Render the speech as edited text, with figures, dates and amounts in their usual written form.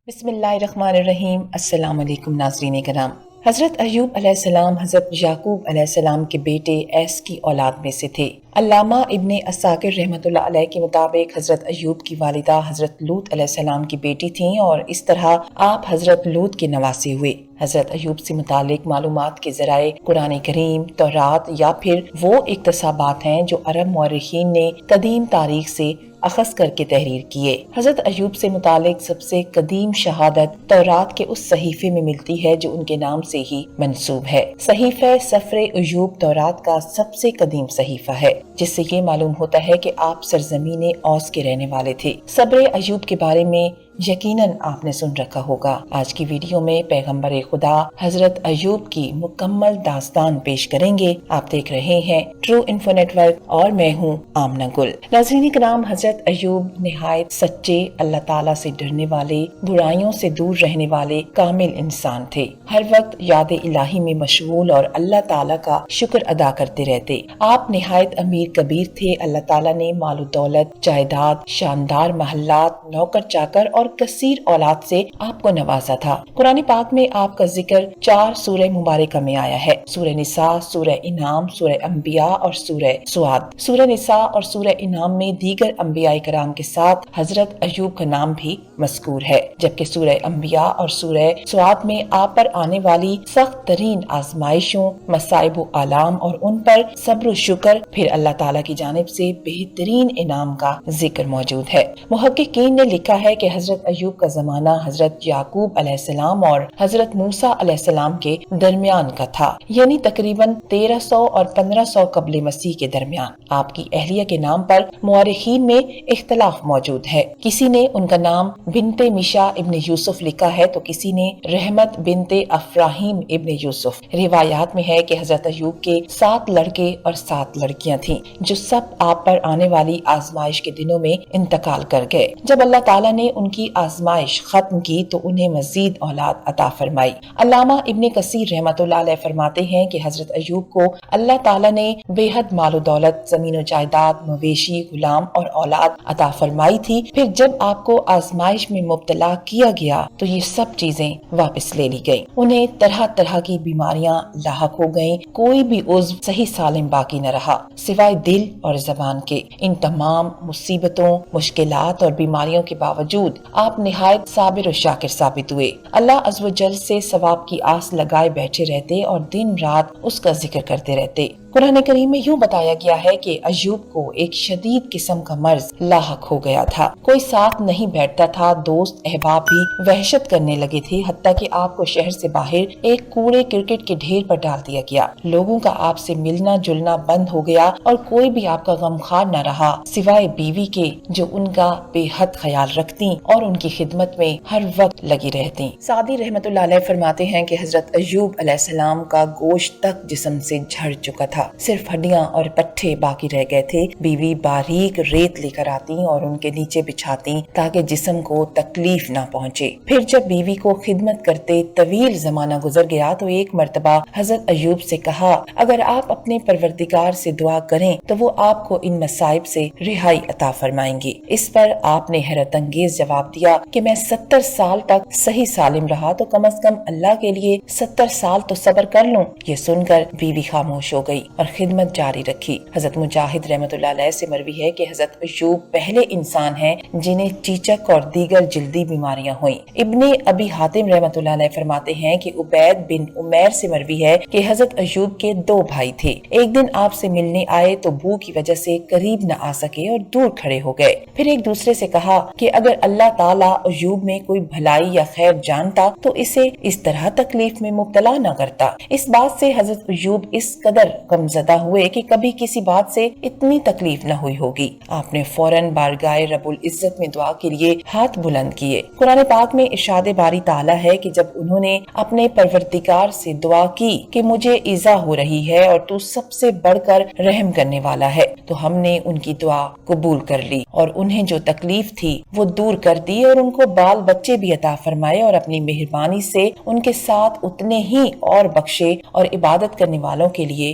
بسم اللہ الرحمن الرحیم۔ السلام علیکم ناظرین کرام۔ حضرت ایوب علیہ السلام حضرت یعقوب علیہ السلام کے بیٹے ایس کی اولاد میں سے تھے۔ علامہ ابن عساکر رحمۃ اللہ علیہ کے مطابق حضرت ایوب کی والدہ حضرت لوط علیہ السلام کی بیٹی تھیں اور اس طرح آپ حضرت لوط کے نواسے ہوئے۔ حضرت ایوب سے متعلق معلومات کے ذرائع قرآن کریم، تورات یا پھر وہ اقتباسات ہیں جو عرب مورخین نے قدیم تاریخ سے اخذ کر کے تحریر کیے۔ حضرت ایوب سے متعلق سب سے قدیم شہادت تورات کے اس صحیفے میں ملتی ہے جو ان کے نام سے ہی منسوب ہے۔ صحیفہ سفر ایوب تورات کا سب سے قدیم صحیفہ ہے، جس سے یہ معلوم ہوتا ہے کہ آپ سرزمین اوس کے رہنے والے تھے۔ صبر ایوب کے بارے میں یقیناً آپ نے سن رکھا ہوگا۔ آج کی ویڈیو میں پیغمبر خدا حضرت ایوب کی مکمل داستان پیش کریں گے۔ آپ دیکھ رہے ہیں ٹرو انفو نیٹ ورک اور میں ہوں آمنہ گل۔ ناظرین کرام، حضرت ایوب نہایت سچے، اللہ تعالیٰ سے ڈرنے والے، برائیوں سے دور رہنے والے کامل انسان تھے۔ ہر وقت یاد الہی میں مشغول اور اللہ تعالیٰ کا شکر ادا کرتے رہتے۔ آپ نہایت امیر کبیر تھے۔ اللہ تعالیٰ نے مال و دولت، جائیداد، شاندار محلات، نوکر چاکر اور کثیر اولاد سے آپ کو نوازا تھا۔ قرآن پاک میں آپ کا ذکر 4 سورہ مبارکہ میں آیا ہے: سورہ نساء، سورہ انعام، سورہ انبیاء اور سورہ سعد۔ سورہ نساء اور سورہ انعام میں دیگر انبیاء کرام کے ساتھ حضرت ایوب کا نام بھی مذکور ہے، جبکہ سورہ انبیاء اور سورہ سعد میں آپ پر آنے والی سخت ترین آزمائشوں، مصائب و آلام اور ان پر صبر و شکر، پھر اللہ تعالیٰ کی جانب سے بہترین انعام کا ذکر موجود ہے۔ محققین نے لکھا ہے کہ حضرت ایوب کا زمانہ حضرت یعقوب علیہ السلام اور حضرت موسیٰ علیہ السلام کے درمیان کا تھا، یعنی تقریباً 1300 اور 1500 قبل مسیح کے درمیان۔ آپ کی اہلیہ کے نام پر مورخین میں اختلاف موجود ہے۔ کسی نے ان کا نام بنت میشا ابن یوسف لکھا ہے تو کسی نے رحمت بنت افراہیم ابن یوسف۔ روایات میں ہے کہ حضرت ایوب کے 7 لڑکے اور 7 لڑکیاں تھیں، جو سب آپ پر آنے والی آزمائش کے دنوں میں انتقال کر گئے۔ جب اللہ تعالیٰ نے ان کی آزمائش ختم کی تو انہیں مزید اولاد عطا فرمائی۔ علامہ ابن کثیر رحمۃ اللہ علیہ فرماتے ہیں کہ حضرت ایوب کو اللہ تعالیٰ نے بے حد مال و دولت، زمین و جائیداد، مویشی، غلام اور اولاد عطا فرمائی تھی۔ پھر جب آپ کو آزمائش میں مبتلا کیا گیا تو یہ سب چیزیں واپس لے لی گئیں۔ انہیں طرح طرح کی بیماریاں لاحق ہو گئیں۔ کوئی بھی عضو صحیح سالم باقی نہ رہا سوائے دل اور زبان کے۔ ان تمام مصیبتوں، مشکلات اور بیماریوں کے باوجود آپ نہایت صابر و شاکر ثابت ہوئے۔ اللہ عز و جل سے ثواب کی آس لگائے بیٹھے رہتے اور دن رات اس کا ذکر کرتے رہتے۔ قرآن کریم میں یوں بتایا گیا ہے کہ ایوب کو ایک شدید قسم کا مرض لاحق ہو گیا تھا۔ کوئی ساتھ نہیں بیٹھتا تھا، دوست احباب بھی وحشت کرنے لگے تھے، حتیٰ کہ آپ کو شہر سے باہر ایک کوڑے کرکٹ کے ڈھیر پر ڈال دیا گیا۔ لوگوں کا آپ سے ملنا جلنا بند ہو گیا اور کوئی بھی آپ کا غمخوار نہ رہا سوائے بیوی کے، جو ان کا بے حد خیال رکھتی اور ان کی خدمت میں ہر وقت لگی رہتی۔ سعدی رحمۃ اللہ علیہ فرماتے ہیں کہ حضرت ایوب علیہ السلام کا گوشت تک جسم سے جھڑ چکا تھا، صرف ہڈیاں اور پٹھے باقی رہ گئے تھے۔ بیوی باریک ریت لے کر آتی اور ان کے نیچے بچھاتی تاکہ جسم کو تکلیف نہ پہنچے۔ پھر جب بیوی کو خدمت کرتے طویل زمانہ گزر گیا تو ایک مرتبہ حضرت ایوب سے کہا، اگر آپ اپنے پروردگار سے دعا کریں تو وہ آپ کو ان مصائب سے رہائی عطا فرمائیں گے۔ اس پر آپ نے حیرت انگیز جواب دیا کہ میں 70 سال تک صحیح سالم رہا تو کم از کم اللہ کے لیے 70 سال تو صبر کر لوں۔ یہ سن کر بیوی خاموش ہو گئی اور خدمت جاری رکھی۔ حضرت مجاہد رحمۃ اللہ علیہ سے مروی ہے کہ حضرت ایوب پہلے انسان ہیں جنہیں چیچک اور دیگر جلدی بیماریاں ہوئیں۔ ابن ابی حاتم رحمۃ اللہ علیہ فرماتے ہیں کہ عبید بن عمیر سے مروی ہے کہ حضرت ایوب کے 2 بھائی تھے۔ ایک دن آپ سے ملنے آئے تو بو کی وجہ سے قریب نہ آ سکے اور دور کھڑے ہو گئے۔ پھر ایک دوسرے سے کہا کہ اگر اللہ تعالیٰ ایوب میں کوئی بھلائی یا خیر جانتا تو اسے اس طرح تکلیف میں مبتلا نہ کرتا۔ اس بات سے حضرت ایوب اس قدر غمزدہ ہوئے کہ کبھی کسی بات سے اتنی تکلیف نہ ہوئی ہوگی۔ آپ نے فوراً بارگاہ رب العزت میں دعا کے لیے ہاتھ بلند کیے۔ قرآن پاک میں ارشاد باری تعالیٰ ہے کہ جب انہوں نے اپنے پروردگار سے دعا کی کہ مجھے ایذا ہو رہی ہے اور تو سب سے بڑھ کر رحم کرنے والا ہے، تو ہم نے ان کی دعا قبول کر لی اور انہیں جو تکلیف تھی وہ دور کر دی اور ان کو بال بچے بھی عطا فرمائے اور اپنی مہربانی سے ان کے ساتھ اتنے ہی اور بخشے اور عبادت کرنے والوں کے لیے